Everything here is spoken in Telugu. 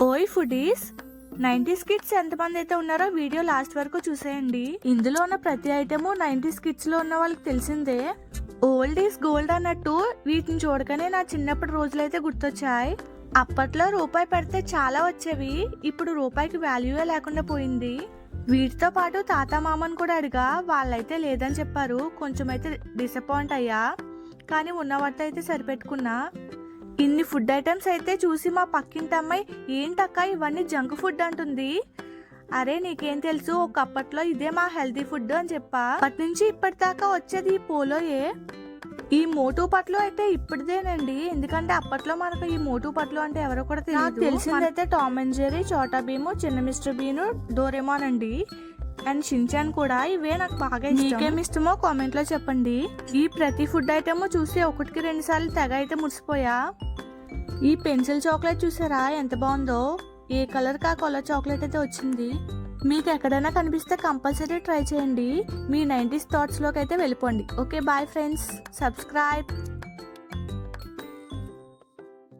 ఓయ్ ఫుడీస్, 90s కిడ్స్ ఎంతమంది అయితే ఉన్నారో వీడియో లాస్ట్ వరకు చూసేయండి. ఇందులో ఉన్న ప్రతి ఐటెము 90s కిడ్స్ లో ఉన్న వాళ్ళకి తెలిసిందే. ఓల్డ్ ఈస్ గోల్డ్ అన్నట్టు వీటిని చూడగానే నా చిన్నప్పటి రోజులైతే గుర్తొచ్చాయి. అప్పట్లో రూపాయి పెడితే చాలా వచ్చేవి, ఇప్పుడు రూపాయికి వాల్యూయే లేకుండా పోయింది. వీటితో పాటు తాత మామని కూడా అడిగా, వాళ్ళైతే లేదని చెప్పారు. కొంచెం అయితే డిసప్పాయింట్ అయ్యా, కానీ ఉన్న వాటితో అయితే సరిపెట్టుకున్నా. ఇన్ని ఫుడ్ ఐటమ్స్ అయితే చూసి మా పక్కింటి అమ్మాయి, ఏంటక్క ఇవన్నీ జంక్ ఫుడ్ అంటుంది. అరే నీకేం తెలుసు, ఒకప్పట్లో ఇదే మా హెల్తీ ఫుడ్ అని చెప్పా. అప్పటి నుంచి ఇప్పటిదాకా వచ్చేది ఈ పోలోయే. ఈ మోటు పట్లు అయితే ఇప్పటిదేనండి, ఎందుకంటే అప్పట్లో మనకు ఈ మోటు పట్లు అంటే ఎవరో కూడా తెలియదు. తెలిసిందైతే టామ్ అండ్ జెర్రీ, చోటా భీము, చిన్న మిస్టర్ బీను, డోరేమాన్ అండి, అండ్ షిన్చాన్ కూడా. ఇవే నాకు బాగా ఇష్టం. మీకేమి ఇష్టమో కామెంట్ లో చెప్పండి. ఈ ప్రతి ఫుడ్ ఐటమ్ చూసి ఒకటికి 2 సార్లు తెగ అయితే మురిసిపోయా. ఈ పెన్సిల్ చాక్లెట్ చూసారా ఎంత బాగుందో, ఏ కలర్ కా కలర్ చాక్లెట్ అయితే వచ్చింది. మీకు ఎక్కడైనా కనిపిస్తే కంపల్సరీ ట్రై చేయండి. మీ 90s థాట్స్ లోకి అయితే వెళ్ళిపోండి. Okay bye friends, subscribe.